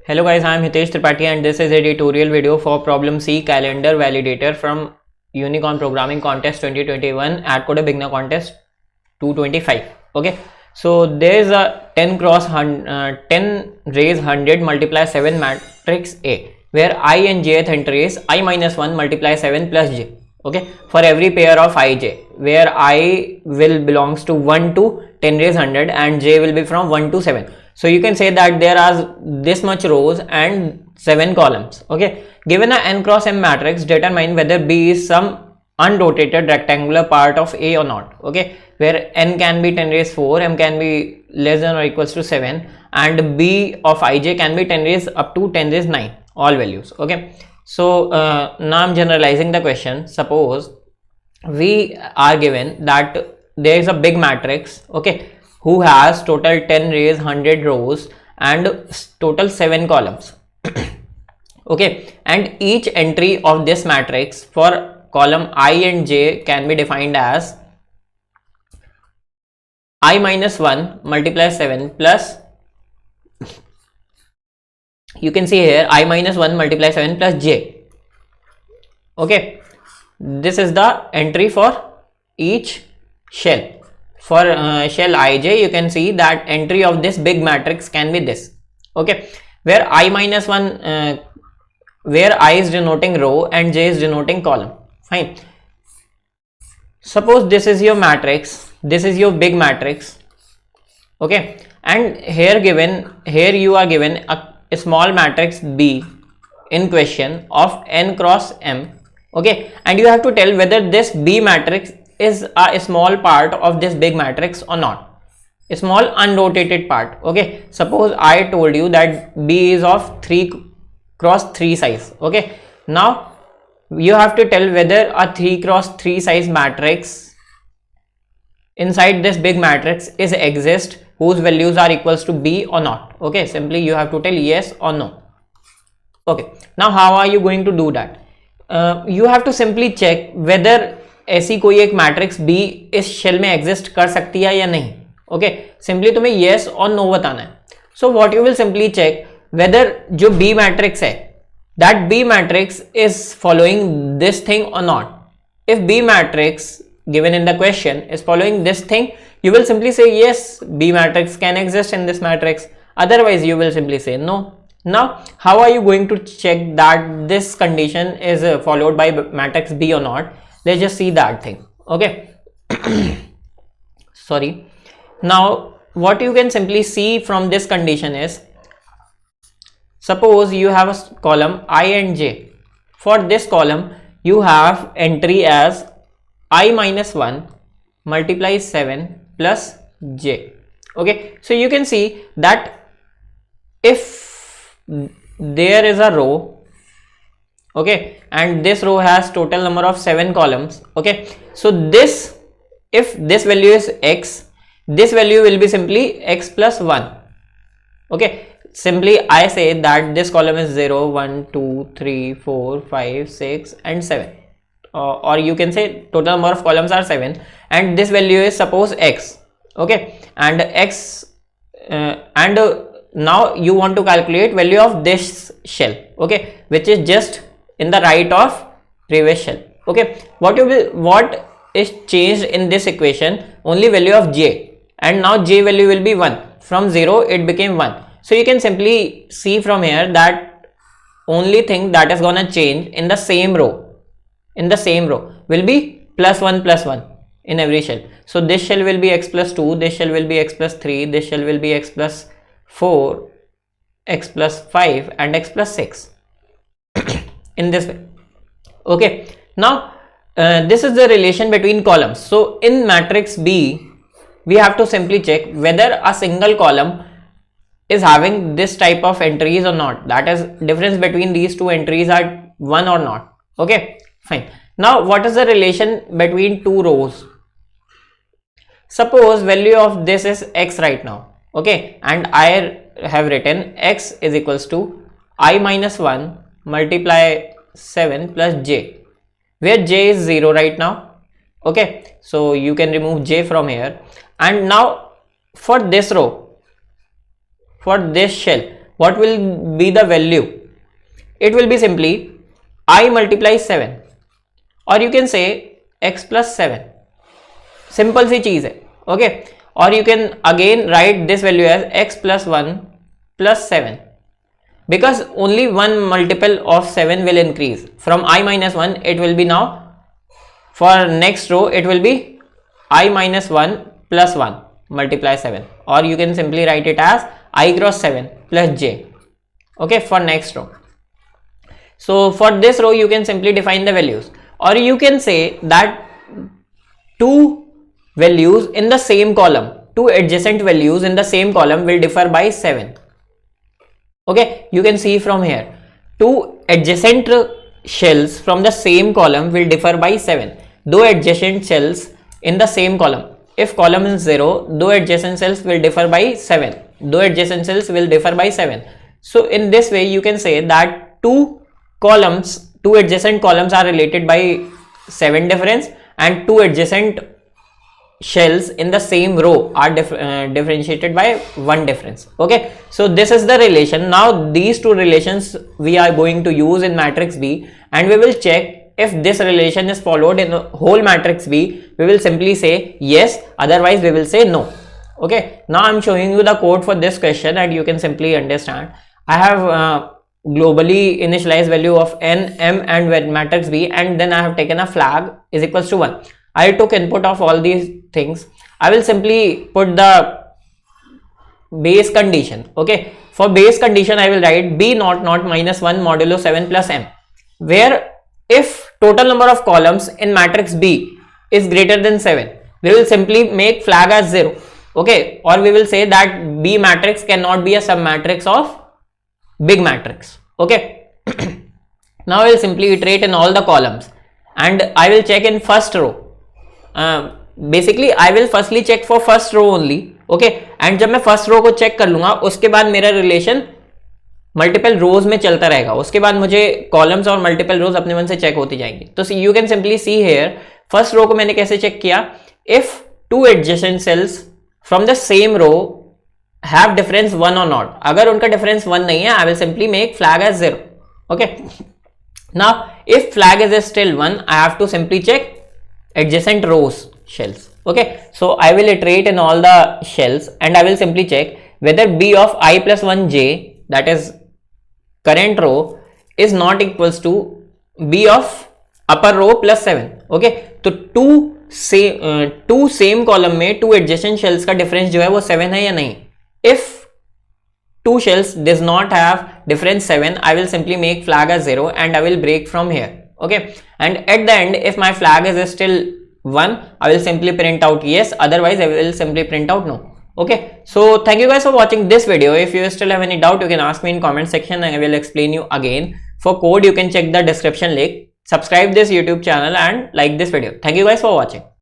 Hello guys, I am Hitesh Tripathi and this is a tutorial video for problem C calendar validator from Unicorn Programming Contest 2021 at Code Beginner Contest 225. Okay, so there is a 10 cross 10 raise 100 multiply 7 matrix A where I and jth entry is I minus 1 multiply 7 plus j. Okay, for every pair of ij where I will belongs to 1 to 10 raise 100 and j will be from 1 to 7. So you can say that there are this much rows and 7 columns. Okay, given a n cross m matrix, determine whether B is some unrotated rectangular part of A or not. Okay, where n can be 10 raised 4, m can be less than or equals to 7, and B of ij can be 10 raised up to 10 raised 9, all values. Okay, so now I'm generalizing the question. Suppose we are given that there is a big matrix, okay, who has total 10 raised 100 rows and total 7 columns. Okay, and each entry of this matrix for column I and j can be defined as I minus 1 multiply 7 plus, you can see here I minus 1 multiply 7 plus j. Okay, this is the entry for each shell. For shell ij, you can see that entry of this big matrix can be this. Okay, where I minus 1, where I is denoting row and j is denoting column. Fine. Suppose this is your matrix, this is your big matrix. Okay, and here you are given a small matrix B in question of n cross m. Okay, and you have to tell whether this B matrix is a small part of this big matrix or not, a small unrotated part. Okay, suppose I told you that B is of 3 cross 3 size. Okay, now you have to tell whether a 3 cross 3 size matrix inside this big matrix is exist whose values are equals to B or not. Okay, simply you have to tell yes or no. Okay, now how are you going to do that? You have to simply check whether ऐसी कोई एक matrix B इस shell में exist कर सकती है या नहीं. ओके, सिंपली तुम्हें येस और नो बताना है. So what you will simply check whether जो बी मैट्रिक्स है that B matrix is following this thing और not. If B matrix given in the question is following this thing, you will simply say yes, B matrix can exist in this matrix, otherwise you will simply say no. Now how are you going to check that this condition is followed by matrix B or not? Let's just see that thing. Okay. Sorry. Now what you can simply see from this condition is, suppose you have a column I and j. For this column you have entry as I minus 1 multiply 7 plus j. Okay, so you can see that if there is a row, okay, and this row has total number of 7 columns. Okay, so this, if this value is x, this value will be simply x plus 1. Okay, simply I say that this column is 0 1 2 3 4 5 6 and 7, or you can say total number of columns are 7 and this value is suppose x. Okay, and x and now you want to calculate value of this shell, okay, which is just in the right of previous shell. Okay, what is changed in this equation? Only value of j, and now j value will be 1. From 0 it became 1. So you can simply see from here that only thing that is gonna change in the same row will be plus 1 in every shell. So this shell will be x plus 2, this shell will be x plus 3, this shell will be x plus 4, x plus 5 and x plus 6 in this way. Okay, now this is the relation between columns. So in matrix B we have to simply check whether a single column is having this type of entries or not, that is difference between these two entries are 1 or not. Okay, fine. Now what is the relation between two rows? Suppose value of this is x right now. Okay, and I have written x is equals to I minus 1 multiply 7 plus j, where j is 0 right now. Okay, so you can remove j from here. And now for this row, for this shell, what will be the value? It will be simply I multiply 7, or you can say x plus 7. Simple सी चीज है, okay. और you can again write this value as x plus 1 plus 7, because only one multiple of 7 will increase. From I minus 1 it will be now, for next row it will be I minus 1 plus 1 multiply 7, or you can simply write it as I cross 7 plus j, okay, for next row. So for this row you can simply define the values, or you can say that two values in the same column, two adjacent values in the same column will differ by 7. Okay, you can see from here, two adjacent shells from the same column will differ by 7. Two adjacent shells in the same column, if column is 0, two adjacent cells will differ by 7. Two adjacent cells will differ by 7. So in this way you can say that two adjacent columns are related by 7 difference, and two adjacent shells in the same row are differentiated by 1 difference. Okay, so this is the relation. Now these two relations we are going to use in matrix B, and we will check if this relation is followed in the whole matrix B. We will simply say yes, otherwise we will say no. Okay, now I'm showing you the code for this question and you can simply understand. I have globally initialized value of n, m and matrix B, and then I have taken a flag is equals to 1. I took input of all these things. I will simply put the base condition. Okay, for base condition I will write b naught minus 1 modulo 7 plus m, where if total number of columns in matrix B is greater than 7, we will simply make flag as 0. Okay, or we will say that B matrix cannot be a submatrix of big matrix. Okay, now I will simply iterate in all the columns and I will check in first row. Basically I will firstly check for first row only. Okay, and जब मैं first row को check कर लूंगा उसके बाद मेरा relation multiple रोज में चलता रहेगा. उसके बाद मुझे कॉलम्स और मल्टीपल रोज अपने मन से चेक होती जाएंगी. तो you can simply see here, first row को मैंने कैसे चेक किया, if two adjacent cells from the same row have difference 1 और नॉट. अगर उनका डिफरेंस 1 नहीं है, I will simply make flag as 0. Okay, now if flag is still 1, I have to simply check adjacent rows shells. Okay, so I will iterate in all the shells and I will simply check whether b of I plus 1 j, that is current row, is not equals to b of upper row plus 7. Okay, तो two same column में two adjacent shells का difference जो है वो 7 है या नहीं. If two shells does not have difference 7, I will simply make flag as 0 and I will break from here. Okay, and at the end if my flag is still 1, I will simply print out yes, otherwise I will simply print out no. Okay, so thank you guys for watching this video. If you still have any doubt, you can ask me in comment section and I will explain you again. For code you can check the description link. Subscribe this YouTube channel and like this video. Thank you guys for watching.